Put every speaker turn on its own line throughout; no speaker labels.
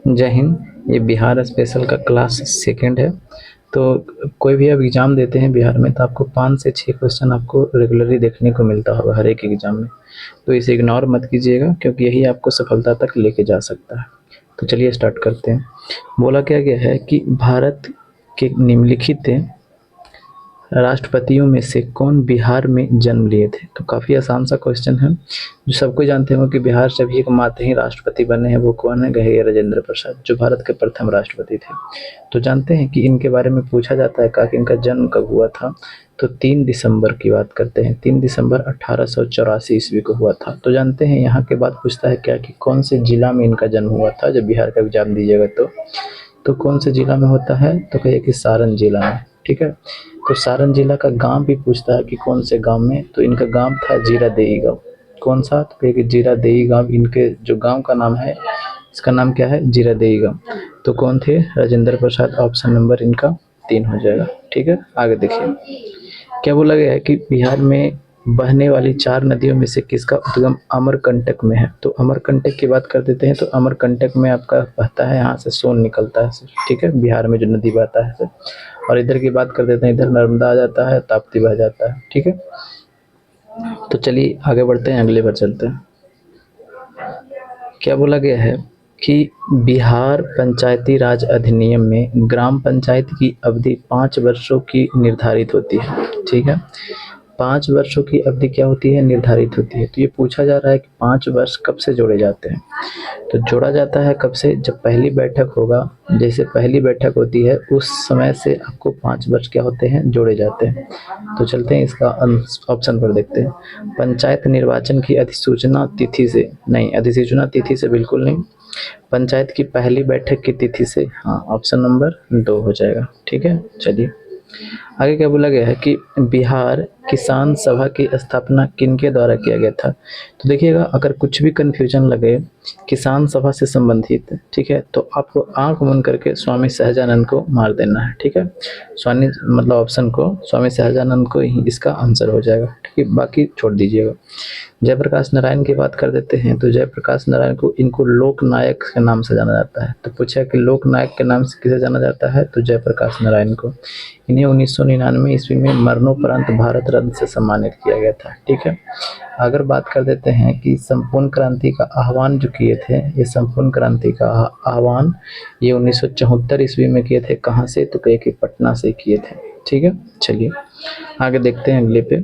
जय हिंद। ये बिहार स्पेशल का क्लास सेकंड है। तो कोई भी आप एग्ज़ाम देते हैं बिहार में तो आपको 5 से 6 क्वेश्चन आपको रेगुलरली देखने को मिलता होगा हर एक एग्ज़ाम में। तो इसे इग्नोर मत कीजिएगा क्योंकि यही आपको सफलता तक लेके जा सकता है। तो चलिए स्टार्ट करते हैं। बोला क्या गया है कि भारत के निम्नलिखित राष्ट्रपतियों में से कौन बिहार में जन्म लिए थे। तो काफ़ी आसान सा क्वेश्चन है जो सबको जानते हो कि बिहार से भी एकमात्र ही राष्ट्रपति बने हैं। वो कौन है? गए राजेंद्र प्रसाद, जो भारत के प्रथम राष्ट्रपति थे। तो जानते हैं कि इनके बारे में पूछा जाता है कि इनका जन्म कब हुआ था। तो 3 दिसंबर की बात करते हैं। 3 दिसंबर 1884 ईस्वी को हुआ था। तो जानते हैं यहाँ के बाद पूछता है क्या कि कौन से जिला में इनका जन्म हुआ था। जब बिहार का एग्जाम दीजिएगा तो कौन से जिला में होता है? तो कहिए कि सारण जिला में। ठीक है, तो सारण जिला का गांव भी पूछता है कि कौन से गांव में। तो इनका गांव था जीरादेई गांव। कौन सा? तो कहिए कि जीरादेई गांव। इनके जो गांव का नाम है, इसका नाम क्या है? जीरादेई गांव। तो कौन थे? राजेंद्र प्रसाद। ऑप्शन नंबर इनका 3 हो जाएगा। ठीक है, आगे देखिए क्या बोला गया है कि बिहार में बहने वाली 4 नदियों में से किसका उद्गम अमरकंटक में है। तो अमरकंटक की बात कर देते हैं। तो अमरकंटक में आपका बहता है, यहाँ से सोन निकलता है सर। ठीक है, बिहार में जो नदी बहता है सर। और इधर की बात कर देते हैं, इधर नर्मदा आ जाता है, ताप्ती बह जाता है। ठीक है, तो चलिए आगे बढ़ते हैं, अगले पर चलते हैं। क्या बोला गया है कि बिहार पंचायती राज अधिनियम में ग्राम पंचायत की अवधि 5 वर्षों की निर्धारित होती है। ठीक है, 5 वर्षों की अवधि क्या होती है? निर्धारित होती है। तो ये पूछा जा रहा है कि 5 वर्ष कब से जोड़े जाते हैं। तो जोड़ा जाता है कब से? जब पहली बैठक होगा। जैसे पहली बैठक होती है उस समय से आपको 5 वर्ष क्या होते हैं? जोड़े जाते हैं। तो चलते हैं इसका ऑप्शन पर देखते हैं। पंचायत निर्वाचन की अधिसूचना तिथि से नहीं, अधिसूचना तिथि से बिल्कुल नहीं, पंचायत की पहली बैठक की तिथि से। हाँ, ऑप्शन नंबर 2 हो जाएगा। ठीक है, चलिए आगे क्या बोला गया है कि बिहार किसान सभा की स्थापना किनके द्वारा किया गया था। तो देखिएगा, अगर कुछ भी कन्फ्यूजन लगे किसान सभा से संबंधित, ठीक है, तो आपको आंख बंद करके स्वामी सहजानंद को मार देना है। ठीक है, स्वामी मतलब ऑप्शन को स्वामी सहजानंद को ही इसका आंसर हो जाएगा। ठीक है, बाकी छोड़ दीजिएगा। जयप्रकाश नारायण की बात कर देते हैं। तो जयप्रकाश नारायण को इनको लोक नायक के नाम से जाना जाता है। तो पूछा कि लोक नायक के नाम से किसे जाना जाता है? तो जयप्रकाश नारायण को। इन्हें 1999 ईस्वी में मरणोपरांत भारत रत्न से सम्मानित किया गया था। ठीक है, अगर बात कर देते हैं कि संपूर्ण क्रांति का आह्वान जो किए थे, ये संपूर्ण क्रांति का आह्वान ये 1974 ईस्वी में किए थे। कहाँ से? तो कहे कि पटना से किए थे। ठीक है, चलिए आगे देखते हैं अगले पे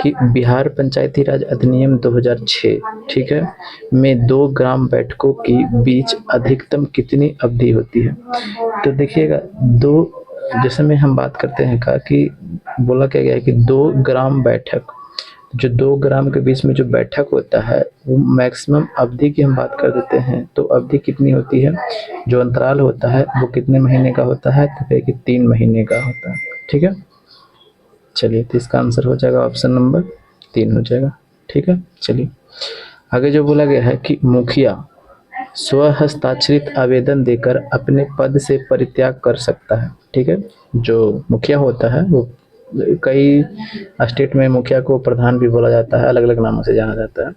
कि बिहार पंचायती राज अधिनियम 2006, ठीक है, में 2 ग्राम बैठकों के बीच अधिकतम कितनी अवधि होती है। तो देखिएगा, 2 जैसे में हम बात करते हैं का कि बोला क्या गया है कि 2 ग्राम बैठक, जो 2 ग्राम के बीच में जो बैठक होता है वो मैक्सिमम अवधि की हम बात कर देते हैं। तो अवधि कितनी होती है? जो अंतराल होता है वो कितने महीने का होता है? तो कहिए कि 3 महीने का होता है। ठीक है, चलिए तो इसका आंसर हो जाएगा ऑप्शन नंबर 3 हो जाएगा। ठीक है, चलिए आगे जो बोला गया है कि मुखिया स्वहस्ताक्षरित आवेदन देकर अपने पद से परित्याग कर सकता है। ठीक है, जो मुखिया होता है वो कई स्टेट में मुखिया को प्रधान भी बोला जाता है, अलग अलग नामों से जाना जाता है,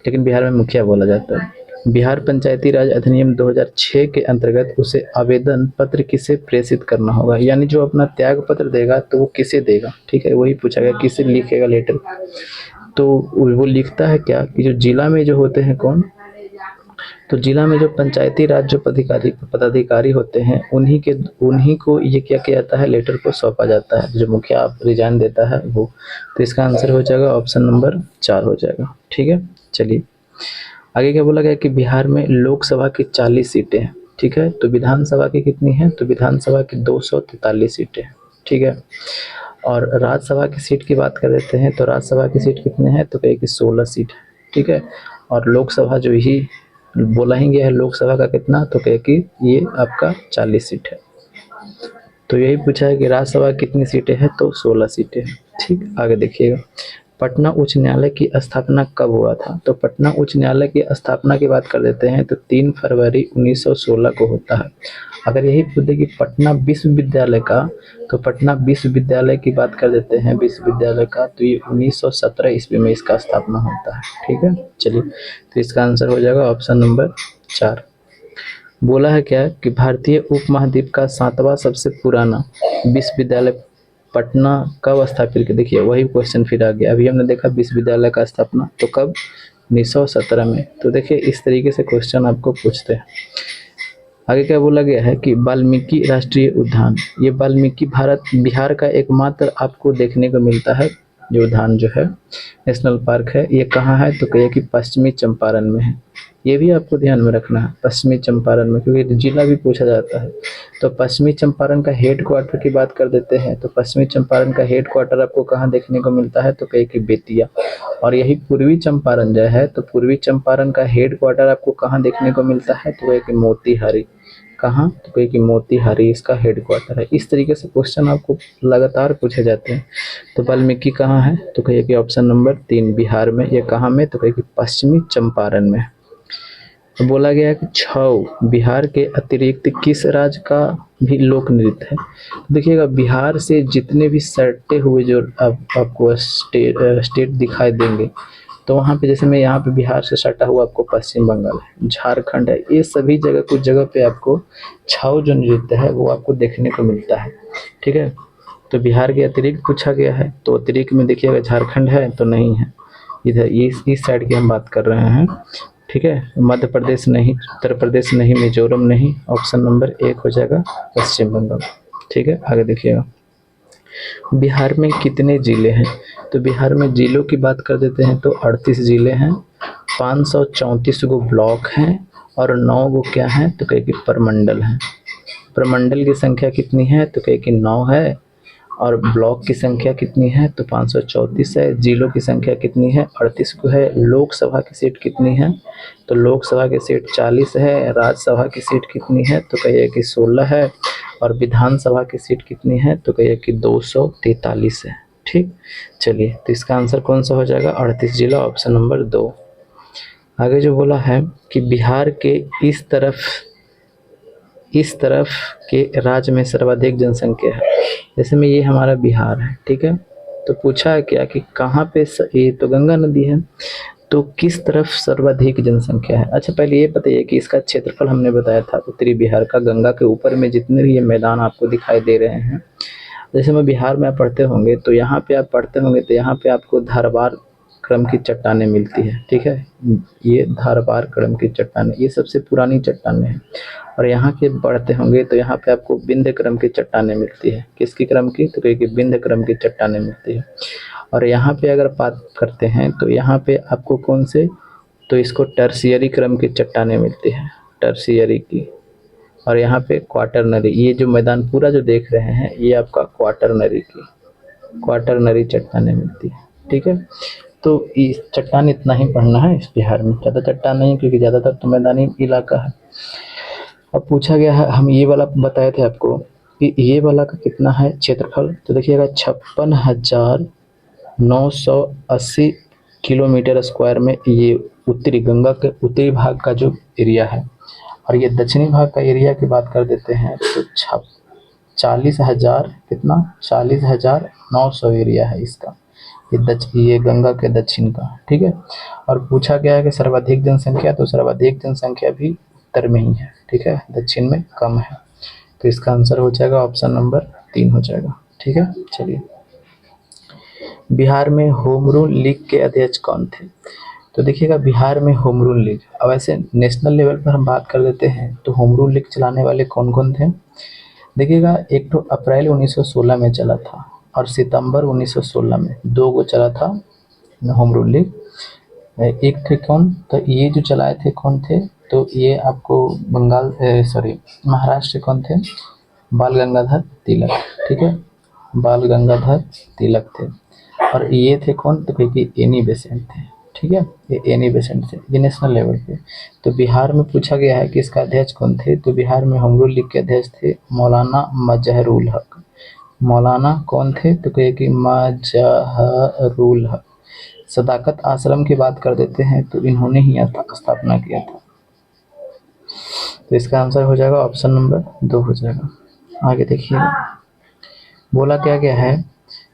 लेकिन बिहार में मुखिया बोला जाता है। बिहार पंचायती राज अधिनियम 2006 के अंतर्गत उसे आवेदन पत्र किसे प्रेषित करना होगा, यानी जो अपना त्याग पत्र देगा तो वो किसे देगा। ठीक है, वही पूछा गया किसे लिखेगा लेटर। तो वो लिखता है क्या कि जो जिला में जो होते हैं कौन, तो जिला में जो पंचायती राज जो पदाधिकारी होते हैं उन्हीं को ये क्या किया जाता है? लेटर को सौंपा जाता है। जो मुखिया रिजाइन देता है वो। तो इसका आंसर हो जाएगा ऑप्शन नंबर 4 हो जाएगा। ठीक है, चलिए आगे क्या बोला गया कि बिहार में लोकसभा की 40 सीटें हैं। ठीक है, तो विधानसभा की कितनी है? तो विधानसभा की 243 सीटें हैं। ठीक है, और राज्यसभा की सीट की बात कर देते हैं। तो राज्यसभा की सीट कितने हैं? तो कहे कि 16 सीट है। ठीक है, और लोकसभा जो ही बोला ही गया है लोकसभा का कितना, तो कहे कि ये आपका 40 सीट है। तो यही पूछा है कि राज्यसभा कितनी सीटें हैं? तो 16 सीटें हैं। ठीक, आगे देखिएगा, पटना उच्च न्यायालय की स्थापना कब हुआ था। तो पटना उच्च न्यायालय की स्थापना की बात कर देते हैं तो 3 फरवरी 1916 को होता है। अगर यही पूछे कि पटना विश्वविद्यालय का, तो पटना विश्वविद्यालय की बात कर देते हैं विश्वविद्यालय का, तो ये 1917 ईस्वी में इसका स्थापना होता है। ठीक है, चलिए तो इसका आंसर हो जाएगा ऑप्शन नंबर 4। बोला है क्या कि भारतीय उपमहाद्वीप का 7वां सबसे पुराना विश्वविद्यालय पटना कब स्थापित किया। देखिए वही क्वेश्चन फिर आ गया। अभी हमने देखा विश्वविद्यालय का स्थापना तो कब, 1917 में। तो देखिए इस तरीके से क्वेश्चन आपको पूछते हैं। आगे क्या बोला गया है कि वाल्मीकि राष्ट्रीय उद्यान, ये वाल्मीकि बिहार का एकमात्र आपको देखने को मिलता है जो उद्यान जो है नेशनल पार्क है, ये कहाँ है तो कहिए कि पश्चिमी चंपारण में है। ये भी आपको ध्यान में रखना है, पश्चिमी चंपारण में, क्योंकि जिला भी पूछा जाता है। तो पश्चिमी चंपारण का हेड क्वार्टर की बात कर देते हैं, तो पश्चिमी चंपारण का हेड क्वार्टर आपको कहाँ देखने को मिलता है तो कहिए कि बेतिया। और यही पूर्वी चंपारण जो है, तो पूर्वी चंपारण का हेड क्वार्टर आपको कहाँ देखने को मिलता है तो कहिए कि मोतीहारी। कहाँ तो कहिए कि मोतीहारी इसका हेड क्वार्टर है। इस तरीके से क्वेश्चन आपको लगातार पूछे जाते हैं। तो वाल्मीकि कहाँ है तो कहिए कि ऑप्शन नंबर 3 बिहार में। ये कहाँ में तो कहिए कि पश्चिमी चंपारण में। तो बोला गया है कि छऊ बिहार के अतिरिक्त किस राज्य का भी लोक नृत्य है। तो देखिएगा बिहार से जितने भी सटे हुए जो आपको स्टेट दिखाई देंगे, तो वहाँ पे जैसे मैं यहाँ पे बिहार से सटा हुआ आपको पश्चिम बंगाल है, झारखंड है, ये सभी जगह कुछ जगह पे आपको छऊ जो नृत्य है वो आपको देखने को मिलता है। ठीक है, तो बिहार के अतिरिक्त पूछा गया है, तो अतिरिक्त में देखिएगा झारखंड है तो नहीं है, इधर इस साइड की हम बात कर रहे हैं। ठीक है, मध्य प्रदेश नहीं, उत्तर प्रदेश नहीं, मिजोरम नहीं, ऑप्शन नंबर 1 हो जाएगा पश्चिम बंगाल। ठीक है, आगे देखिएगा बिहार में कितने जिले हैं। तो बिहार में जिलों की बात कर देते हैं तो 38 जिले हैं, 534 गो ब्लॉक हैं और 9 गो क्या हैं तो कहे कि प्रमंडल हैं। प्रमंडल की संख्या कितनी है तो कहे कि 9 है, और ब्लॉक की संख्या कितनी है तो 534 है। जिलों की संख्या कितनी है 38 को है। लोकसभा की सीट कितनी है तो लोकसभा की सीट 40 है। राज्यसभा की सीट कितनी है तो कहिए कि 16 है, और विधानसभा की सीट कितनी है तो कहिए कि 243 है। ठीक, चलिए तो इसका आंसर कौन सा हो जाएगा 38 जिला, ऑप्शन नंबर 2। आगे जो बोला है कि बिहार के इस तरफ के राज्य में सर्वाधिक जनसंख्या है। जैसे में ये हमारा बिहार है, ठीक है, तो पूछा है क्या कि कहाँ पे ये तो गंगा नदी है, तो किस तरफ सर्वाधिक जनसंख्या है। अच्छा पहले ये बताइए कि इसका क्षेत्रफल हमने बताया था उत्तरी बिहार का, गंगा के ऊपर में जितने भी ये मैदान आपको दिखाई दे रहे हैं, जैसे में बिहार में आप पढ़ते होंगे तो यहाँ पे आप पढ़ते होंगे तो यहाँ पे आपको धारवाड़ क्रम की चट्टानें मिलती है। ठीक है, ये धारवाड़ क्रम की चट्टानें, ये सबसे पुरानी चट्टानें हैं। और यहाँ के बढ़ते होंगे तो यहाँ पे आपको विंध्य क्रम की चट्टानें मिलती है। किसकी क्रम की तो कहीं विंध्य क्रम की चट्टानें मिलती है। और यहाँ पे अगर बात करते हैं तो यहाँ पे आपको कौन से, तो इसको टर्शियरी क्रम की चट्टानें मिलती है, टर्शियरी की। और यहाँ पे क्वाटरनरी, ये जो मैदान पूरा जो देख रहे हैं ये आपका क्वाटरनरी चट्टानें मिलती है। ठीक है, तो इस चट्टान इतना ही पढ़ना है। इस बिहार में ज़्यादा चट्टान नहीं क्योंकि ज़्यादातर तो मैदानी इलाका है। अब पूछा गया है, हम ये वाला बताए थे आपको कि ये वाला का कितना है क्षेत्रफल, तो देखिएगा 56,980 किलोमीटर स्क्वायर में ये उत्तरी गंगा के उत्तरी भाग का जो एरिया है। और ये दक्षिणी भाग का एरिया की बात कर देते हैं तो 40,000 कितना 40,900 एरिया है इसका, ये गंगा के दक्षिण का। ठीक है, और पूछा गया है कि सर्वाधिक जनसंख्या, तो सर्वाधिक जनसंख्या भी उत्तर में ही है। ठीक है, दक्षिण में कम है, तो इसका आंसर हो जाएगा ऑप्शन नंबर 3 हो जाएगा। ठीक है, चलिए बिहार में होम रूल लीग के अध्यक्ष कौन थे। तो देखिएगा बिहार में होम रूल लीग, अब ऐसे नेशनल लेवल पर हम बात कर लेते हैं तो होम रूल लीग चलाने वाले कौन कौन थे। देखिएगा एक तो अप्रैल 1916 में चला था और सितंबर 1916 में 2 गो चला था होम रूल लीग। एक थे कौन, तो ये जो चलाए थे कौन थे, तो ये आपको महाराष्ट्र कौन थे, बाल गंगाधर तिलक। ठीक है, बाल गंगाधर तिलक थे। और ये थे कौन तो क्योंकि एनी बेसेंट थे। ठीक है, ये एनी बेसेंट थे, ये नेशनल लेवल पे। तो बिहार में पूछा गया है कि इसका अध्यक्ष कौन थे, तो बिहार में होम रूल लीग के अध्यक्ष थे मौलाना मजहरुल हक। मौलाना कौन थे तो कहे कि मजहरुल हक। सदाकत आश्रम की बात कर देते हैं तो इन्होंने ही स्थापना किया था, तो इसका आंसर हो जाएगा ऑप्शन नंबर 2 हो जाएगा। आगे देखिए बोला क्या गया है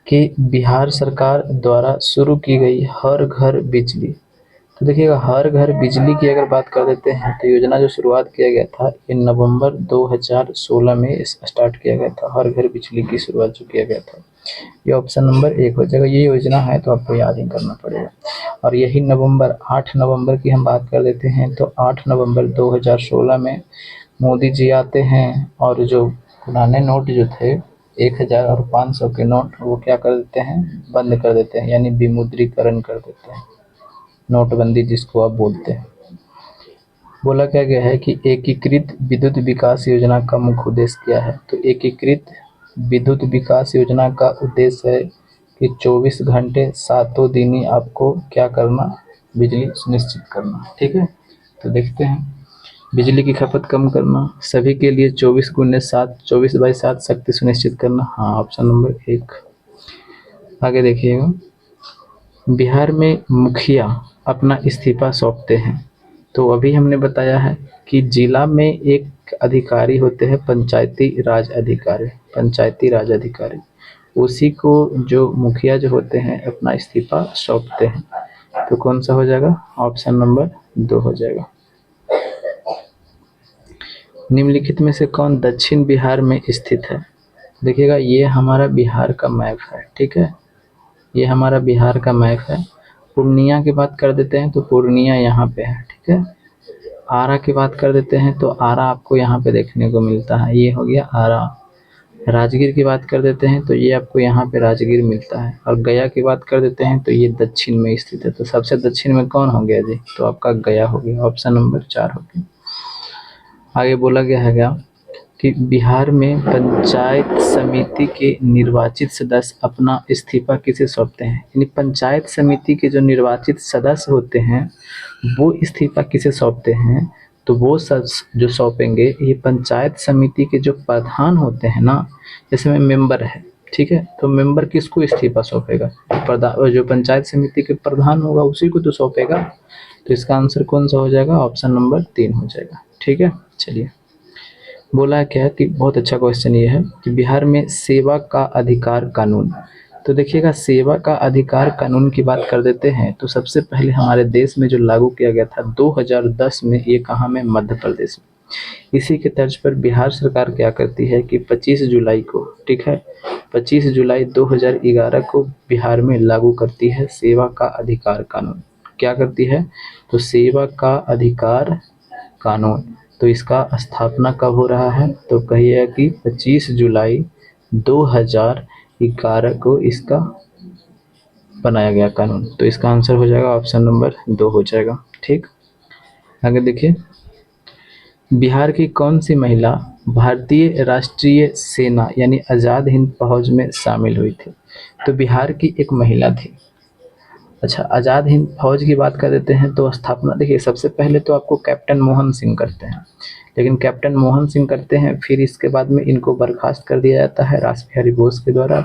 कि बिहार सरकार द्वारा शुरू की गई हर घर बिजली, तो तो देखिएगा हर घर बिजली की अगर बात कर देते हैं तो योजना जो शुरुआत किया गया था ये नवंबर 2016 में स्टार्ट किया गया था। हर घर बिजली की शुरुआत जो किया गया था, ये ऑप्शन नंबर 1 हो जाएगा। ये योजना है तो आपको याद ही करना पड़ेगा। और यही नवंबर 8 नवंबर की हम बात कर देते हैं तो 8 नवंबर 2016 में मोदी जी आते हैं और जो पुराने नोट जो थे 1000 और 500 के नोट वो क्या कर देते हैं, बंद कर देते हैं, यानी विमुद्रीकरण कर देते हैं, नोटबंदी जिसको आप बोलते हैं। बोला क्या गया है कि एकीकृत विद्युत विकास योजना का मुख्य उद्देश्य क्या है। तो एकीकृत विद्युत विकास योजना का उद्देश्य है कि 24 घंटे सातों दिन ही आपको क्या करना, बिजली सुनिश्चित करना। ठीक है, तो देखते हैं बिजली की खपत कम करना, सभी के लिए 24x7 24/7 शक्ति सुनिश्चित करना। हाँ, ऑप्शन नंबर 1। आगे देखिएगा, बिहार में मुखिया अपना इस्तीफा सौंपते हैं। तो अभी हमने बताया है कि जिला में एक अधिकारी होते हैं पंचायती राज अधिकारी, पंचायती राज अधिकारी, उसी को जो मुखिया जो होते हैं अपना इस्तीफा सौंपते हैं। तो कौन सा हो जाएगा, ऑप्शन नंबर 2 हो जाएगा। निम्नलिखित में से कौन दक्षिण बिहार में स्थित है। देखिएगा ये हमारा बिहार का मैप है। ठीक है, ये हमारा बिहार का मैप है। पूर्णिया की बात कर देते हैं तो पूर्णिया यहाँ पे है। ठीक है, आरा की बात कर देते हैं तो आरा आपको यहाँ पे देखने को मिलता है, ये हो गया आरा। राजगीर की बात कर देते हैं तो ये आपको यहाँ पे राजगीर मिलता है। और गया की बात कर देते हैं तो ये दक्षिण में स्थित है। तो सबसे दक्षिण में कौन हो गया जी, तो आपका गया हो गया, ऑप्शन नंबर 4 हो गया। आगे बोला गया है कि बिहार में पंचायत समिति के निर्वाचित सदस्य अपना इस्तीफा किसे सौंपते हैं। यानी पंचायत समिति के जो निर्वाचित सदस्य होते हैं वो इस्तीफा किसे सौंपते हैं, तो वो जो सौंपेंगे ये पंचायत समिति के जो प्रधान होते हैं ना, जैसे में मेंबर है। ठीक है, तो मेंबर किसको इस्तीफा सौंपेगा, जो पंचायत समिति के प्रधान होगा उसी को तो सौंपेगा। तो इसका आंसर कौन सा हो जाएगा, ऑप्शन नंबर 3 हो जाएगा। ठीक है, चलिए बोला है क्या कि बहुत अच्छा क्वेश्चन ये है कि बिहार में सेवा का अधिकार कानून। तो देखिएगा सेवा का अधिकार कानून की बात कर देते हैं तो सबसे पहले हमारे देश में जो लागू किया गया था 2010 में, ये कहाँ में, मध्य प्रदेश में। इसी के तर्ज पर बिहार सरकार क्या करती है कि 25 जुलाई को, ठीक है, 25 जुलाई 2011 को बिहार में लागू करती है सेवा का अधिकार कानून। क्या करती है, तो सेवा का अधिकार कानून। तो इसका स्थापना कब हो रहा है, तो कहिए कि 25 जुलाई 2011 को इसका बनाया गया कानून। तो इसका आंसर हो जाएगा ऑप्शन नंबर 2 हो जाएगा। ठीक, आगे देखिए, बिहार की कौन सी महिला भारतीय राष्ट्रीय सेना यानी आज़ाद हिंद फौज में शामिल हुई थी। तो बिहार की एक महिला थी। अच्छा, आज़ाद हिंद फौज की बात कर देते हैं तो स्थापना देखिए सबसे पहले तो आपको कैप्टन मोहन सिंह करते हैं, लेकिन कैप्टन मोहन सिंह करते हैं, फिर इसके बाद में इनको बर्खास्त कर दिया जाता है रास बिहारी बोस के द्वारा।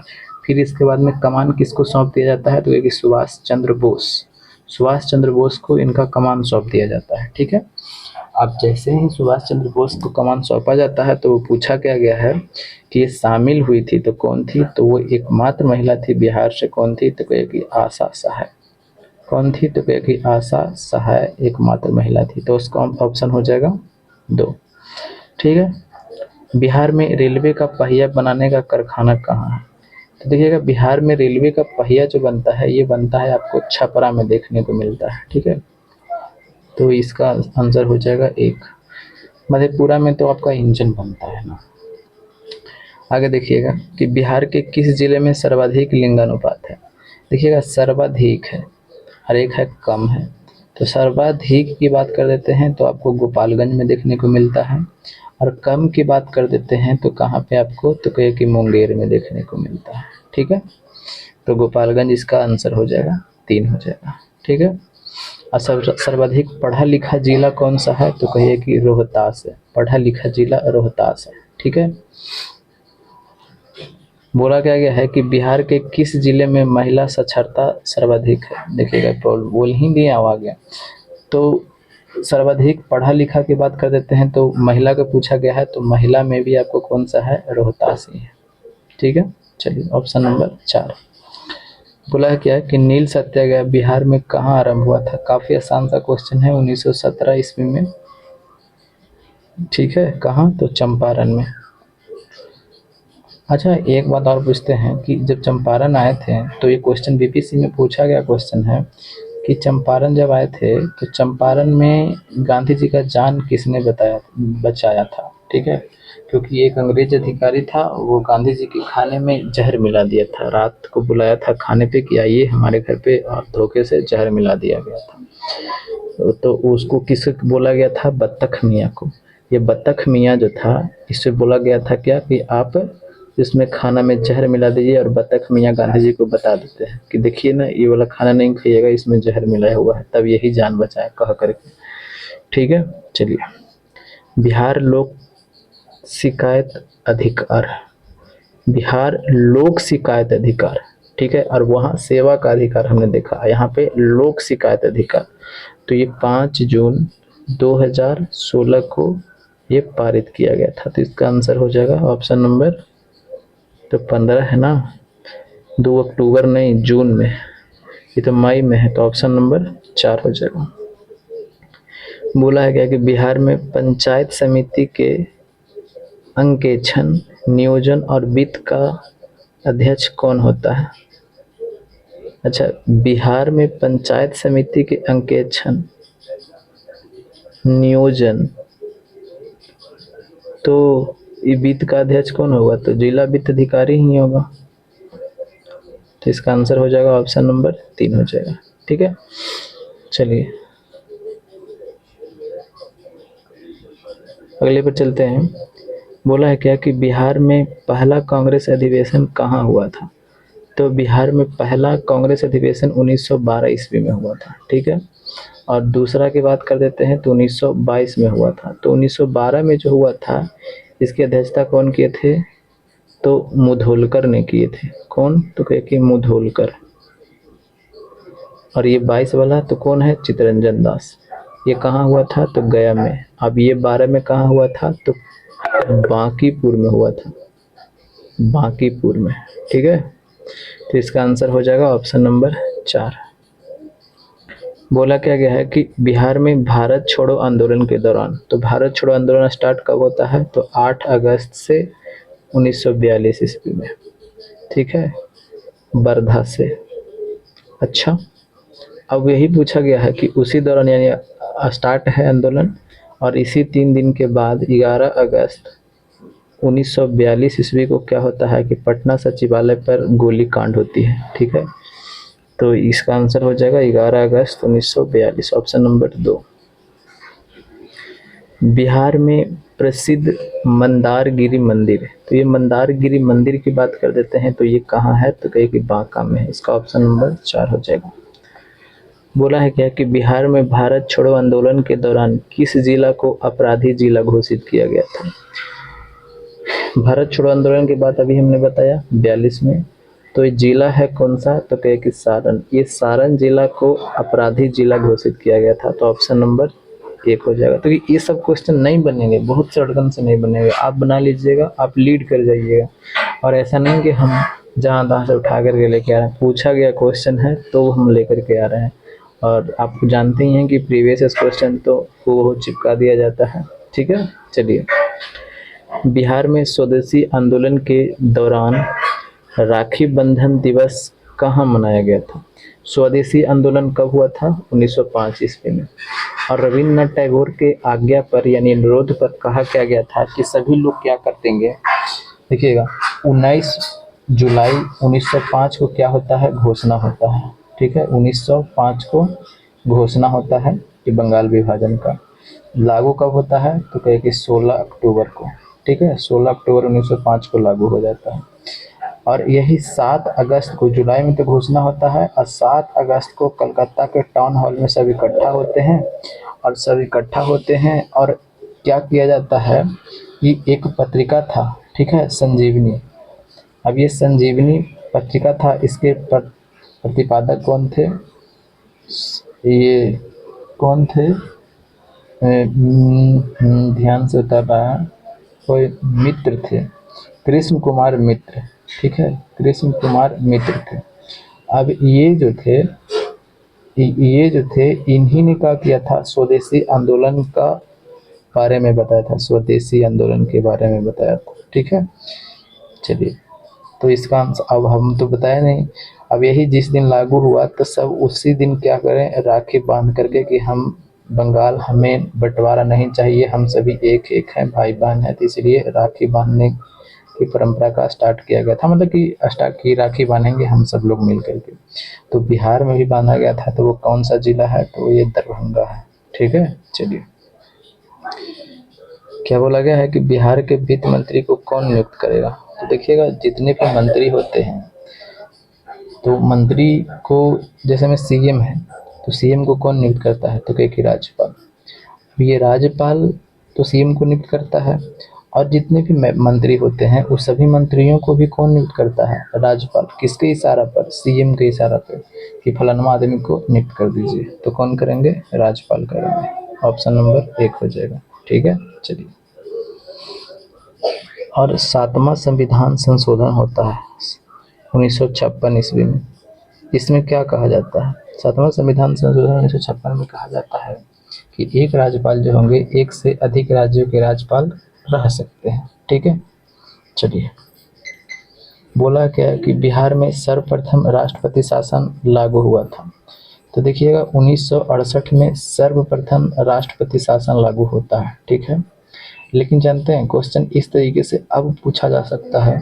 फिर इसके बाद में कमान किसको सौंप दिया जाता है, तो ये सुभाष चंद्र बोस, सुभाष चंद्र बोस को इनका कमान सौंप दिया जाता है। ठीक है, अब जैसे ही सुभाष चंद्र बोस को कमान सौंपा जाता है तो वो पूछा क्या गया है कि ये शामिल हुई थी तो कौन थी, तो वो एकमात्र महिला थी बिहार से। कौन थी, तो कहेगी आशा सहाय। कौन थी, तो कहेगी आशा सहाय एकमात्र महिला थी। तो उसका ऑप्शन हो जाएगा 2। ठीक है, बिहार में रेलवे का पहिया बनाने का कारखाना कहाँ है। तो देखिएगा बिहार में रेलवे का पहिया जो बनता है ये बनता है आपको छपरा में देखने को मिलता है। ठीक है, तो इसका आंसर हो जाएगा 1। मधेपुरा में तो आपका इंजन बनता है ना। आगे देखिएगा कि बिहार के किस जिले में सर्वाधिक लिंगानुपात है। देखिएगा सर्वाधिक है और एक है कम है। तो सर्वाधिक की बात कर देते हैं तो आपको गोपालगंज में देखने को मिलता है, और कम की बात कर देते हैं तो कहाँ पे आपको, तो कहे कि मुंगेर में देखने को मिलता है। ठीक है, तो गोपालगंज इसका आंसर हो जाएगा 3 हो जाएगा। ठीक है, और सर्वाधिक पढ़ा लिखा जिला कौन सा है, तो कहिए कि रोहतास है। पढ़ा लिखा जिला रोहतास है। ठीक है, बोला क्या गया है कि बिहार के किस जिले में महिला साक्षरता सर्वाधिक है। देखिएगा बोल ही दिया आ गया। तो सर्वाधिक पढ़ा लिखा की बात कर देते हैं तो महिला का पूछा गया है, तो महिला में भी आपको कौन सा है, रोहतास ही है। ठीक है, चलिए ऑप्शन नंबर 4। बोला है क्या कि नील सत्याग्रह बिहार में कहाँ आरंभ हुआ था। काफी आसान सा क्वेश्चन है, 1917 ईस्वी में। ठीक है, कहाँ? तो चंपारण में। अच्छा, एक बात और पूछते हैं कि जब चंपारण आए थे तो ये क्वेश्चन बीपीएससी में पूछा गया क्वेश्चन है कि चंपारण जब आए थे तो चंपारण में गांधी जी का जान किसने बचाया था। ठीक है, क्योंकि एक अंग्रेज अधिकारी था, वो गांधी जी के खाने में जहर मिला दिया था। रात को बुलाया था खाने पे कि आइए हमारे घर पे, और धोखे से जहर मिला दिया गया था। तो उसको किसे बोला गया था? बत्तख मियाँ को। ये बत्तख मियाँ जो था, इससे बोला गया था क्या कि आप इसमें खाना में जहर मिला दीजिए, और बत्तख मियाँ गांधी जी को बता देते हैं कि देखिए ना, ये वाला खाना नहीं खाइएगा, इसमें जहर मिलाया हुआ है, तब यही जान बचाए कह करके। ठीक है, चलिए। बिहार लोक शिकायत अधिकार, बिहार लोक शिकायत अधिकार। ठीक है, और वहाँ सेवा का अधिकार हमने देखा, यहाँ पे लोक शिकायत अधिकार। तो ये 5 जून 2016 को ये पारित किया गया था। तो इसका आंसर हो जाएगा ऑप्शन नंबर, तो 15 है ना, 2 अक्टूबर नहीं, जून में, ये तो मई में है, तो ऑप्शन नंबर 4 हो जाएगा। बोला है क्या कि बिहार में पंचायत समिति के अंकेक्षण, नियोजन और वित्त का अध्यक्ष कौन होता है। अच्छा, बिहार में पंचायत समिति के अंकेक्षण, नियोजन, तो ये वित्त का अध्यक्ष कौन होगा? तो जिला वित्त अधिकारी ही होगा। तो इसका आंसर हो जाएगा ऑप्शन नंबर 3 हो जाएगा। ठीक है, चलिए अगले पर चलते हैं। बोला है क्या कि बिहार में पहला कांग्रेस अधिवेशन कहाँ हुआ था। तो बिहार में पहला कांग्रेस अधिवेशन 1912 ईस्वी में हुआ था। ठीक है, और दूसरा की बात कर देते हैं तो 1922 में हुआ था। तो 1912 में जो हुआ था, इसकी अध्यक्षता कौन किए थे? तो मुधोलकर ने किए थे। कौन? तो कहे कि मुधोलकर। और ये 22 वाला तो कौन है? चित्तरंजन दास। ये कहाँ हुआ था? तो गया में। अब ये 12 में कहाँ हुआ था? तो बांकीपुर में हुआ था, बांकीपुर में। ठीक है, तो इसका आंसर हो जाएगा ऑप्शन नंबर 4। बोला क्या गया है कि बिहार में भारत छोड़ो आंदोलन के दौरान, तो भारत छोड़ो आंदोलन स्टार्ट कब होता है? तो 8 अगस्त से 1942 ईस्वी में। ठीक है, वर्धा से। अच्छा, अब यही पूछा गया है कि उसी दौरान, यानी स्टार्ट है आंदोलन, और इसी 3 दिन के बाद 11 अगस्त 1942 ईस्वी को क्या होता है कि पटना सचिवालय पर गोली कांड होती है। ठीक है, तो इसका आंसर हो जाएगा 11 अगस्त 1942, ऑप्शन नंबर 2। बिहार में प्रसिद्ध मंदारगिरी मंदिर, तो ये मंदारगिरी मंदिर की बात कर देते हैं, तो ये कहाँ है? तो कहे कि बांका में है। इसका ऑप्शन नंबर 4 हो जाएगा। बोला है क्या कि बिहार में भारत छोड़ो आंदोलन के दौरान किस जिला को अपराधी जिला घोषित किया गया था। भारत छोड़ो आंदोलन के बाद अभी हमने बताया 42 में, तो ये जिला है कौन सा? तो कहे कि सारण। ये सारण जिला को अपराधी जिला घोषित किया गया था। तो ऑप्शन नंबर 1 हो जाएगा। तो ये सब क्वेश्चन नहीं बनेंगे, बहुत शॉर्टकट से नहीं बनेंगे, आप बना लीजिएगा, आप लीड कर जाइएगा। और ऐसा नहीं कि हम जहाँ तहाँ से उठा करके लेके आ रहे हैं, पूछा गया क्वेश्चन है तो हम लेकर के आ रहे हैं। और आप जानते ही हैं कि प्रीवियस क्वेश्चन तो वो चिपका दिया जाता है। ठीक है, चलिए। बिहार में स्वदेशी आंदोलन के दौरान राखी बंधन दिवस कहाँ मनाया गया था। स्वदेशी आंदोलन कब हुआ था? 1905 ईस्वी में। और रविन्द्रनाथ टैगोर के आज्ञा पर, यानी अनुरोध पर कहा क्या गया था कि सभी लोग क्या करेंगे, देखिएगा, 19 जुलाई 1905 को क्या होता है? घोषणा होता है। ठीक है, 1905 को घोषणा होता है कि बंगाल विभाजन का। लागू कब होता है? तो कहे कि 16 अक्टूबर को। ठीक है, 16 अक्टूबर 1905 को लागू हो जाता है। और यही 7 अगस्त को, जुलाई में तो घोषणा होता है, और 7 अगस्त को कलकत्ता के टाउन हॉल में सब इकट्ठा होते हैं, और सब इकट्ठा होते हैं और क्या किया जाता है कि एक पत्रिका था, ठीक है, संजीवनी। अब ये संजीवनी पत्रिका था, इसके प्रतिपादक कौन थे? ये कौन थे? ध्यान से उतर रहा है, कोई मित्र थे, कृष्ण कुमार मित्र। ठीक है, कृष्ण कुमार मित्र थे। अब ये जो थे इन्हीं ने क्या किया था, स्वदेशी आंदोलन का बारे में बताया था, स्वदेशी आंदोलन के बारे में बताया था। ठीक है, चलिए, तो इसका आंसर अब हम तो बताया नहीं। अब यही जिस दिन लागू हुआ तो सब उसी दिन क्या करें, राखी बांध करके कि हम बंगाल, हमें बंटवारा नहीं चाहिए, हम सभी एक एक हैं, भाई बहन है, तो इसलिए राखी बांधने की परंपरा का स्टार्ट किया गया था, मतलब कि स्टार्ट की राखी बांधेंगे हम सब लोग मिल करके। तो बिहार में भी बांधा गया था, तो वो कौन सा जिला है, तो ये दरभंगा है। ठीक है, चलिए, क्या बोला गया है कि बिहार के वित्त मंत्री को कौन नियुक्त करेगा। तो देखिएगा, जितने भी मंत्री होते हैं, तो मंत्री को, जैसे में सीएम है, तो सीएम को कौन नियुक्त करता है, तो कहे कि राज्यपाल। ये राज्यपाल तो सीएम को नियुक्त करता है, और जितने भी मंत्री होते हैं उस सभी मंत्रियों को भी कौन नियुक्त करता है, राज्यपाल। किसके इशारा पर, सीएम के इशारा पर, कि फलाना आदमी को नियुक्त कर दीजिए, तो कौन करेंगे, राज्यपाल करेंगे। ऑप्शन नंबर 1 हो जाएगा। ठीक है, चलिए, और 7वां संविधान संशोधन होता है 1956 ईस्वी में। इसमें क्या कहा जाता है, 7वां संविधान संशोधन 1956 में कहा जाता है कि एक राज्यपाल जो होंगे, एक से अधिक राज्यों के राज्यपाल रह सकते हैं। ठीक है, चलिए, बोला क्या है कि बिहार में सर्वप्रथम राष्ट्रपति शासन लागू हुआ था। तो देखिएगा, 1968 में सर्वप्रथम राष्ट्रपति शासन लागू होता है। ठीक है, लेकिन जानते हैं, क्वेश्चन इस तरीके से अब पूछा जा सकता है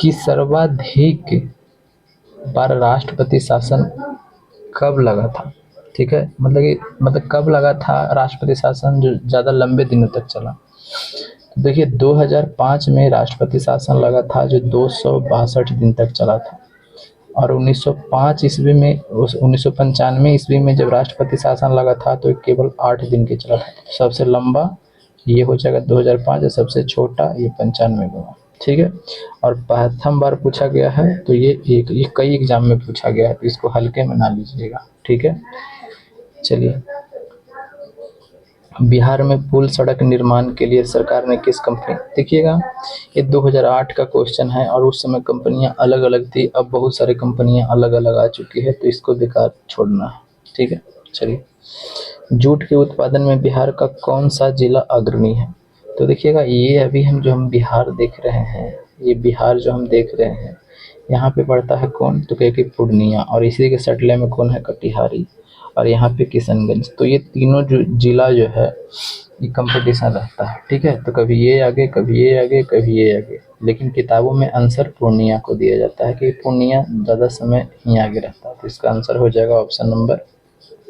कि सर्वाधिक बार राष्ट्रपति शासन कब लगा था। ठीक है, मतलब कब लगा था राष्ट्रपति शासन जो ज़्यादा लंबे दिनों तक चला। तो देखिए, 2005 में राष्ट्रपति शासन लगा था जो 262 दिन तक चला था, और 1905 ईस्वी में, 1995 ईस्वी में जब राष्ट्रपति शासन लगा था तो केवल 8 दिन के चला था। सबसे लंबा ये हो जाएगा 2005, और सबसे छोटा ये 95 हुआ। ठीक है, और प्रथम बार पूछा गया है, तो ये कई एग्जाम में पूछा गया है, तो इसको हल्के में ना लीजिएगा। ठीक है, चलिए, बिहार में पुल सड़क निर्माण के लिए सरकार ने किस कंपनी, देखिएगा, ये 2008 का क्वेश्चन है, और उस समय कंपनियां अलग अलग थी, अब बहुत सारी कंपनियां अलग अलग आ चुकी है, तो इसको बेकार छोड़ना है। ठीक है, चलिए, जूट के उत्पादन में बिहार का कौन सा जिला अग्रणी है। तो देखिएगा, ये अभी हम बिहार देख रहे हैं, ये बिहार जो हम देख रहे हैं, यहाँ पे पड़ता है कौन, तो कहे कि पूर्णिया, और इसी के सटले में कौन है, कटिहारी, और यहाँ पे किशनगंज। तो ये तीनों जो जिला जो है, ये कंपटीशन रहता है। ठीक है, तो कभी ये आगे, कभी ये आगे, कभी ये आगे, लेकिन किताबों में आंसर पूर्णिया को दिया जाता है कि पूर्णिया ज़्यादा समय ही आगे रहता है। तो इसका आंसर हो जाएगा ऑप्शन नंबर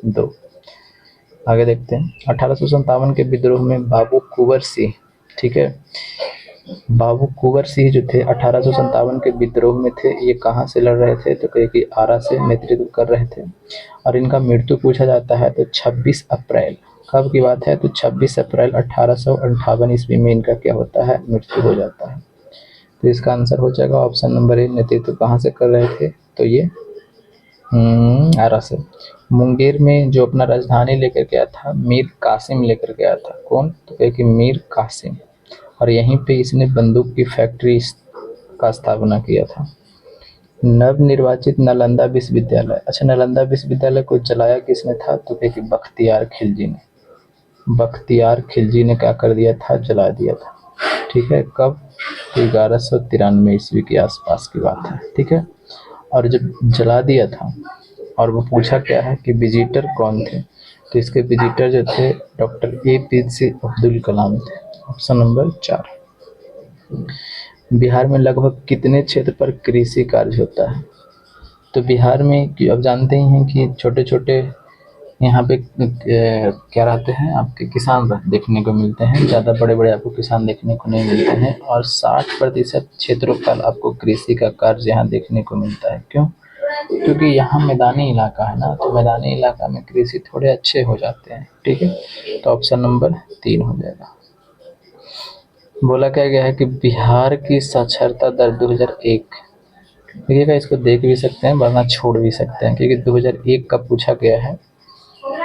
2। आगे देखते हैं, 1857 के विद्रोह में बाबू कुंवर सिंह, ठीक है, बाबू कुंवर सिंह जो थे 1857 के विद्रोह में थे, ये कहाँ से लड़ रहे थे, तो कहे कि आरा से नेतृत्व कर रहे थे, और इनका मृत्यु पूछा जाता है तो 26 अप्रैल, कब की बात है, तो 26 अप्रैल 1858 ईस्वी में इनका क्या होता है, मृत्यु हो जाता है। तो इसका आंसर हो जाएगा ऑप्शन नंबर 1, नेतृत्व कहाँ से कर रहे थे, तो ये आरा से। मुंगेर में जो अपना राजधानी लेकर गया था, मीर कासिम लेकर गया था, कौन, तो कहे कि मीर कासिम, और यहीं पे इसने बंदूक की फैक्ट्री का स्थापना किया था। नवनिर्वाचित नालंदा विश्वविद्यालय, अच्छा, नालंदा विश्वविद्यालय को जलाया किसने था, तो कहे कि बख्तियार खिलजी ने, बख्तियार खिलजी ने क्या कर दिया था, जला दिया था। ठीक है, कब, 1193 ईस्वी के आसपास की बात है। ठीक है, और जब जला दिया था, और वो पूछा क्या है कि विजिटर कौन थे, तो इसके विजिटर जो थे डॉक्टर APJ अब्दुल कलाम थे। Option number 4। बिहार में लगभग कितने क्षेत्र पर कृषि कार्य होता है। तो बिहार में अब जानते ही हैं कि छोटे छोटे यहाँ पे क्या रहते हैं, आपके किसान देखने को मिलते हैं, ज़्यादा बड़े बड़े आपको किसान देखने को नहीं मिलते हैं, और 60% क्षेत्रों पर आपको कृषि का कार्य यहाँ देखने को मिलता है। क्यों, क्योंकि यहाँ मैदानी इलाका है ना, तो मैदानी इलाका में कृषि थोड़े अच्छे हो जाते हैं। ठीक है, तो ऑप्शन नंबर 3 हो जाएगा। बोला क्या गया है कि बिहार की साक्षरता दर 2001, देखिएगा, इसको देख भी सकते हैं वरना छोड़ भी सकते हैं, क्योंकि 2001 का पूछा गया है,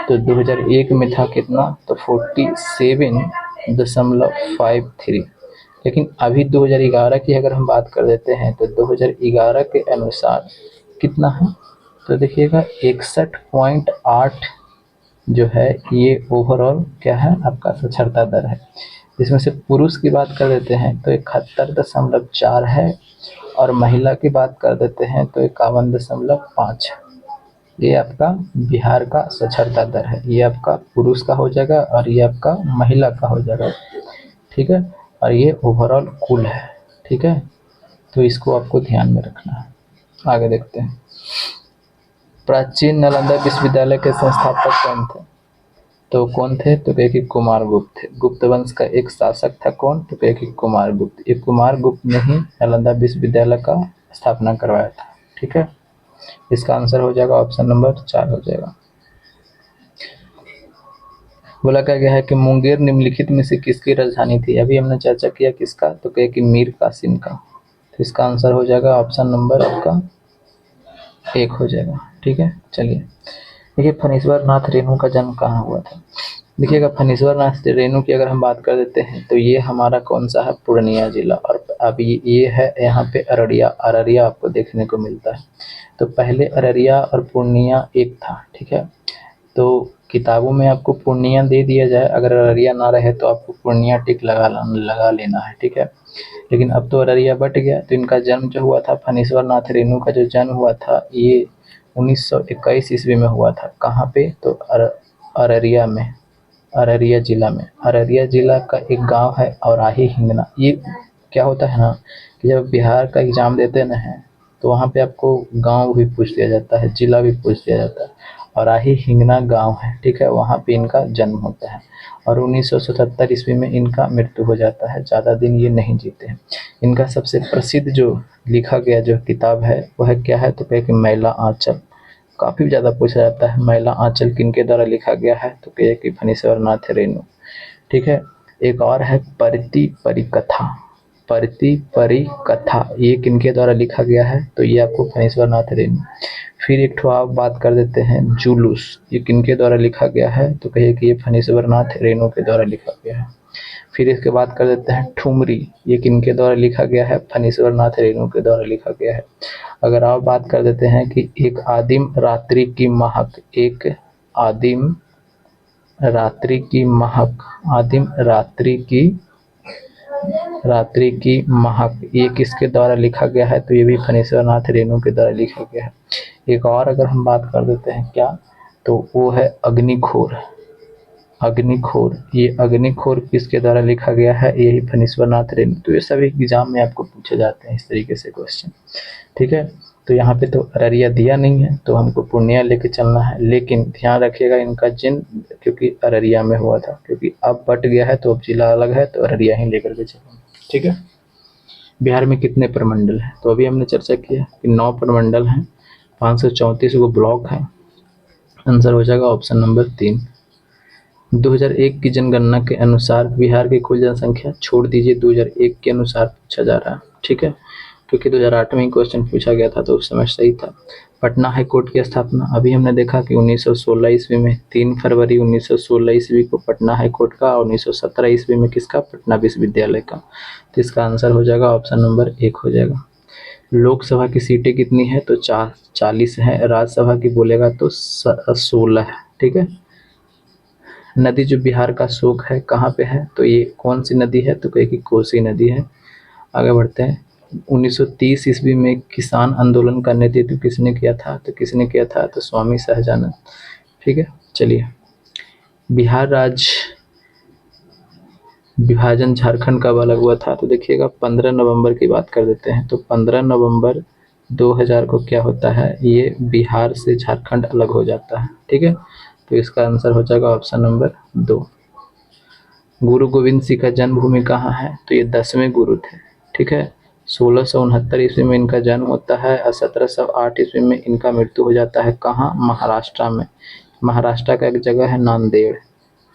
तो 2001 में था कितना, तो 47.53, लेकिन अभी 2011 की अगर हम बात कर देते हैं, तो 2011 के अनुसार कितना है, तो देखिएगा 61.8 जो है ये ओवरऑल क्या है आपका साक्षरता दर है। इसमें से पुरुष की बात कर देते हैं तो 71.4 है, और महिला की बात कर देते हैं तो 51.5 है। ये आपका बिहार का साक्षरता दर है। ये आपका पुरुष का हो जाएगा और ये आपका महिला का हो जाएगा, ठीक है। और ये ओवरऑल कुल है, ठीक है। तो इसको आपको ध्यान में रखना है। आगे देखते हैं। प्राचीन नालंदा विश्वविद्यालय के संस्थापक कौन थे, तो कौन थे, तो कहे कि कुमार गुप्त थे। गुप्त वंश का एक शासक था कौन, तो कहे कि कुमार गुप्त। ये कुमार गुप्त ने ही नालंदा विश्वविद्यालय का स्थापना करवाया था, ठीक है। इसका आंसर हो जाएगा ऑप्शन नंबर 4 हो जाएगा। बोला क्या गया है कि मुंगेर निम्नलिखित में से किसकी राजधानी थी। अभी हमने चर्चा किया किसका, तो कहे कि मीर कासिम का। तो इसका आंसर हो जाएगा ऑप्शन नंबर आपका 1 हो जाएगा, ठीक है। चलिए देखिए, फणीश्वर नाथ रेणु का जन्म कहाँ हुआ था। देखिएगा, फणीश्वर नाथ रेणु की अगर हम बात कर देते हैं तो ये हमारा कौन सा है, पूर्णिया जिला। और अभी ये है यहाँ पे अररिया आपको देखने को मिलता है। तो पहले अररिया और पूर्णिया एक था, ठीक है। तो किताबों में आपको पूर्णिया दे दिया जाए, अगर अररिया ना रहे तो आपको पूर्णिया टिक लगा लेना है, ठीक है। लेकिन अब तो अररिया बट गया। तो इनका जन्म जो हुआ था, फणीश्वर नाथ रेणु का जो जन्म हुआ था ये 1921 ईस्वी में हुआ था। कहाँ पे, तो अररिया में, अररिया जिला में। अररिया जिला का एक गांव है औराही हिंगना। ये क्या होता है ना कि जब बिहार का एग्जाम देते ना है तो वहाँ पे आपको गांव भी पूछ दिया जाता है, जिला भी पूछ दिया जाता है। औराही हिंगना गांव है, ठीक है, वहाँ पे इनका जन्म होता है। और 1977 ईस्वी में इनका मृत्यु हो जाता है। ज़्यादा दिन ये नहीं जीते हैं। इनका सबसे प्रसिद्ध जो लिखा गया जो किताब है वह है क्या है, तो कहे कि मैला आंचल। काफ़ी ज़्यादा पूछा जाता है मैला आंचल किनके द्वारा लिखा गया है, तो कहे कि फणीश्वर नाथ रेणु, ठीक है। एक और है परति परिकथा। परति परिकथा ये किनके द्वारा लिखा गया है, तो ये आपको फणीश्वर नाथ रेणु। फिर एक ठो आप बात कर देते हैं जुलूस, ये किनके द्वारा लिखा गया है, तो कहिए कि ये फणीश्वर नाथ रेणु के द्वारा लिखा गया है। फिर इसके बाद कर देते हैं ठुमरी, ये किनके द्वारा लिखा गया है, फणीश्वर नाथ रेणु के द्वारा लिखा गया है। अगर आप बात कर देते हैं कि एक आदिम रात्रि की महक, एक आदिम रात्रि की महक, आदिम रात्रि की महक, ये किसके द्वारा लिखा गया है, तो ये भी फणीश्वर नाथ रेणु के द्वारा लिखा गया है। एक और अगर हम बात कर देते हैं क्या, तो वो है अग्निखोर। अग्निखोर, ये अग्निखोर किसके द्वारा लिखा गया है, यही फणीश्वर नाथ रेणु। तो ये सभी एग्जाम में आपको पूछे जाते हैं इस तरीके से क्वेश्चन, ठीक है। तो यहाँ पे तो अररिया दिया नहीं है तो हमको पूर्णिया लेके चलना है। लेकिन ध्यान रखिएगा इनका जन्म क्योंकि अररिया में हुआ था, क्योंकि अब बट गया है तो अब जिला अलग है, तो अररिया ही लेकर के चलेंगे, ठीक है। बिहार में कितने प्रमंडल हैं, तो अभी हमने चर्चा किया कि 9 प्रमंडल हैं, 534 गो ब्लॉक हैं। आंसर हो जाएगा ऑप्शन नंबर 3। 2001 की जनगणना के अनुसार बिहार की कुल जनसंख्या छोड़ दीजिए, 2001 के अनुसार पूछा जा रहा है, ठीक है। क्योंकि 2008 में ही क्वेश्चन पूछा गया था तो उस समय सही था। पटना हाई कोर्ट की स्थापना अभी हमने देखा कि 1916 ईस्वी में, 3 फरवरी 1916 ईस्वी को पटना हाई कोर्ट का, और 1917 ईस्वी में किसका, पटना विश्वविद्यालय का। तो इसका आंसर हो जाएगा ऑप्शन नंबर 1 हो जाएगा। लोकसभा की सीटें कितनी है, तो 40 है। राज्यसभा की बोलेगा तो 16 है, ठीक है। नदी जो बिहार का शोक है कहाँ पे है, तो ये कौन सी नदी है, तो कहे कि कोसी नदी है। आगे बढ़ते हैं। 1930 ईस्वी में किसान आंदोलन का नेतृत्व किसने किया था, तो किसने किया था, तो स्वामी सहजानंद, ठीक है। चलिए, बिहार राज्य विभाजन झारखंड कब अलग हुआ था, तो देखिएगा 15 नवंबर की बात कर देते हैं। तो 15 नवंबर 2000 को क्या होता है, ये बिहार से झारखंड अलग हो जाता है, ठीक है। तो इसका आंसर हो जाएगा ऑप्शन नंबर 2। गुरु गोविंद सिंह का जन्मभूमि कहाँ है, तो ये 10वें गुरु थे, ठीक है। 1669 ईस्वी में इनका जन्म होता है और 1708 ईस्वी में इनका मृत्यु हो जाता है। कहाँ, महाराष्ट्र में। महाराष्ट्र का एक जगह है नांदेड़,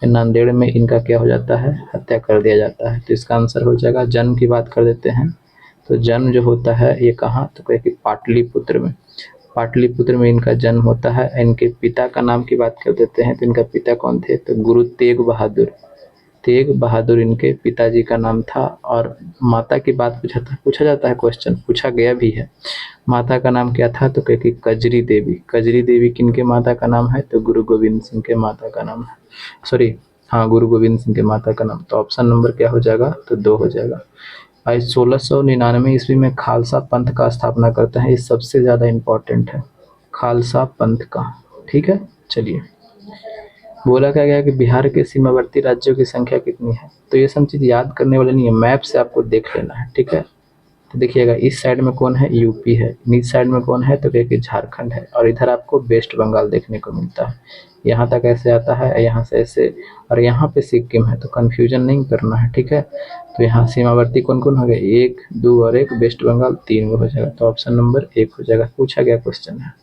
नांदेड़ में इनका क्या हो जाता है, हत्या कर दिया जाता है। तो इसका आंसर हो जाएगा। जन्म की बात कर देते हैं तो जन्म जो होता है ये कहाँ, तो कहे कि पाटलिपुत्र में। पाटलिपुत्र में इनका जन्म होता है। इनके पिता का नाम की बात कर देते हैं तो इनका पिता कौन थे, तो गुरु तेग बहादुर, तेग बहादुर इनके पिताजी का नाम था। और माता की बात पूछा जाता है, क्वेश्चन पूछा गया भी है। माता का नाम क्या था? तो कहे कि कजरी देवी। कजरी देवी किनके माता का नाम है? तो गुरु गोविंद सिंह के माता का नाम है। सॉरी, हाँ, गुरु गोविंद सिंह के माता का नाम। तो ऑप्शन नंबर क्या हो जाएगा? तो 2 हो जाएगा। आज 1699 ईस्वी में खालसा पंथ का स्थापना करते हैं। ये सबसे ज़्यादा इम्पोर्टेंट है, खालसा पंथ का। ठीक है, चलिए। बोला क्या गया कि बिहार के सीमावर्ती राज्यों की संख्या कितनी है? तो ये सब चीज़ याद करने वाले नहीं है, मैप से आपको देख लेना है। ठीक है, तो देखिएगा इस साइड में कौन है? यूपी है। इस साइड में कौन है? तो देखिए झारखंड है। और इधर आपको वेस्ट बंगाल देखने को मिलता है। यहाँ तक ऐसे आता है, यहाँ से ऐसे, और यहाँ पे सिक्किम है। तो कन्फ्यूजन नहीं करना है। ठीक है, तो यहाँ सीमावर्ती कौन कौन हो गए? 1, 2 और 1, वेस्ट बंगाल 3 हो जाएगा। तो ऑप्शन नंबर 1 हो जाएगा। पूछा गया क्वेश्चन है।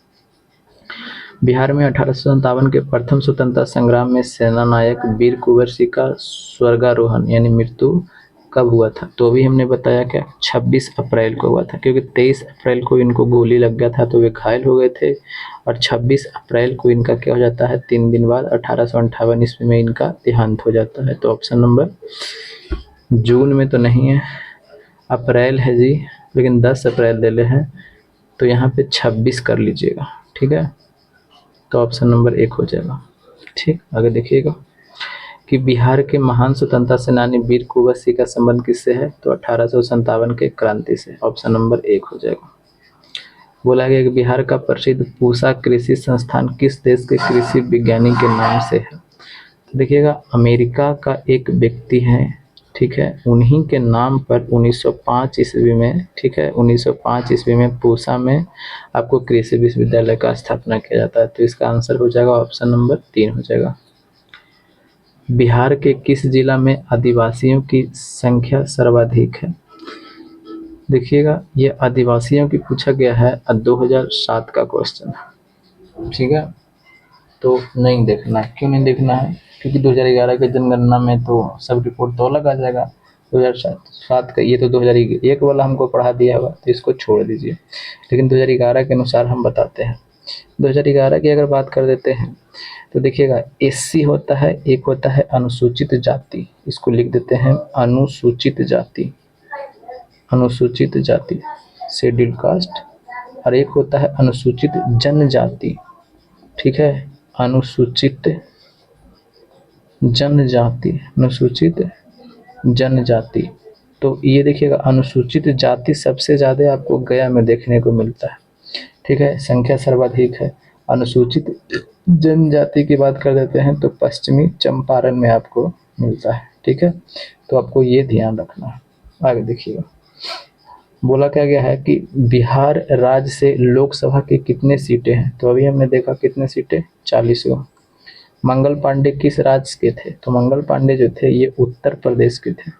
बिहार में 1857 के प्रथम स्वतंत्रता संग्राम में सेना नायक वीर कुंवर सिंह का स्वर्गारोहण यानी मृत्यु कब हुआ था? तो अभी हमने बताया क्या, 26 अप्रैल को हुआ था, क्योंकि 23 अप्रैल को इनको गोली लग गया था तो वे घायल हो गए थे। और 26 अप्रैल को इनका क्या हो जाता है? 3 दिन बाद 1858 ईस्वी में इनका देहांत हो जाता है। तो ऑप्शन नंबर, जून में तो नहीं है, अप्रैल है जी, लेकिन 10 अप्रैल दे ले हैं, तो यहाँ पे 26 कर लीजिएगा। ठीक है, तो ऑप्शन नंबर 1 हो जाएगा। ठीक, आगे देखिएगा कि बिहार के महान स्वतंत्रता सेनानी वीर कुंवर सिंह का संबंध किससे है? तो 1857 के क्रांति से। ऑप्शन नंबर 1 हो जाएगा। बोला गया कि बिहार का प्रसिद्ध पूसा कृषि संस्थान किस देश के कृषि विज्ञानी के नाम से है? तो देखिएगा अमेरिका का एक व्यक्ति है, ठीक है, उन्हीं के नाम पर 1905 ईस्वी में, ठीक है, 1905 ईस्वी में पूसा में आपको कृषि विश्वविद्यालय का स्थापना किया जाता है। तो इसका आंसर हो जाएगा ऑप्शन नंबर 3 हो जाएगा। बिहार के किस जिला में आदिवासियों की संख्या सर्वाधिक है? देखिएगा ये आदिवासियों की पूछा गया है 2007 का क्वेश्चन है। ठीक है, तो नहीं देखना है। क्यों नहीं देखना है? क्योंकि 2011 के जनगणना में तो सब रिपोर्ट तो अलग आ जाएगा। 2007 का, ये तो 2001 वाला हमको पढ़ा दिया हुआ, तो इसको छोड़ दीजिए। लेकिन 2011 के अनुसार हम बताते हैं। 2011 की अगर बात कर देते हैं तो देखिएगा एससी होता है, एक होता है अनुसूचित जाति, इसको लिख देते हैं अनुसूचित जाति, अनुसूचित जाति शेड्यूल्ड कास्ट, और एक होता है अनुसूचित जनजाति। ठीक है, अनुसूचित जनजाति, अनुसूचित जनजाति। तो ये देखिएगा अनुसूचित जाति सबसे ज़्यादा आपको गया में देखने को मिलता है। ठीक है, संख्या सर्वाधिक है। अनुसूचित जनजाति की बात कर देते हैं तो पश्चिमी चंपारण में आपको मिलता है। ठीक है, तो आपको ये ध्यान रखना है। आगे देखिएगा बोला क्या गया है कि बिहार राज्य से लोकसभा की कितने सीटें हैं? तो अभी हमने देखा कितने सीटें, 40 गो। मंगल पांडे किस राज्य के थे? तो मंगल पांडे जो थे ये उत्तर प्रदेश के थे।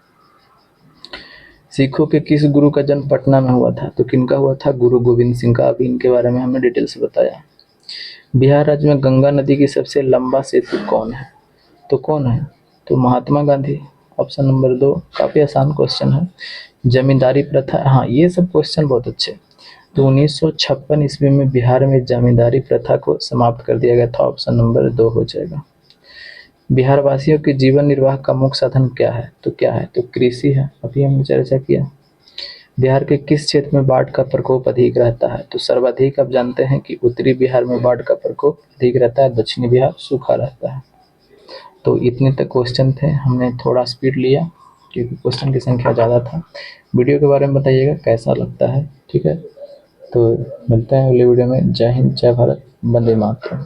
सिखों के किस गुरु का जन्म पटना में हुआ था? तो किनका हुआ था? गुरु गोविंद सिंह का। अभी इनके बारे में हमने डिटेल से बताया। बिहार राज्य में गंगा नदी की सबसे लंबा सेतु कौन है? तो कौन है? तो महात्मा गांधी। ऑप्शन नंबर 2, काफ़ी आसान क्वेश्चन है। जमींदारी प्रथा, हाँ ये सब क्वेश्चन बहुत अच्छे। तो 1956 ईस्वी में बिहार में जमींदारी प्रथा को समाप्त कर दिया गया था। ऑप्शन नंबर 2 हो जाएगा। बिहार वासियों के जीवन निर्वाह का मुख्य साधन क्या है? तो क्या है? तो कृषि है, अभी हमने चर्चा किया। बिहार के किस क्षेत्र में बाढ़ का प्रकोप अधिक रहता है? तो सर्वाधिक आप जानते हैं कि उत्तरी बिहार में बाढ़ का प्रकोप अधिक रहता है, दक्षिणी बिहार सूखा रहता है। तो इतने तक क्वेश्चन थे, हमने थोड़ा स्पीड लिया क्योंकि क्वेश्चन की संख्या ज़्यादा था। वीडियो के बारे में बताइएगा कैसा लगता है। ठीक है, तो मिलते हैं अगले वीडियो में। जय हिंद, जय भारत, वंदे मातरम।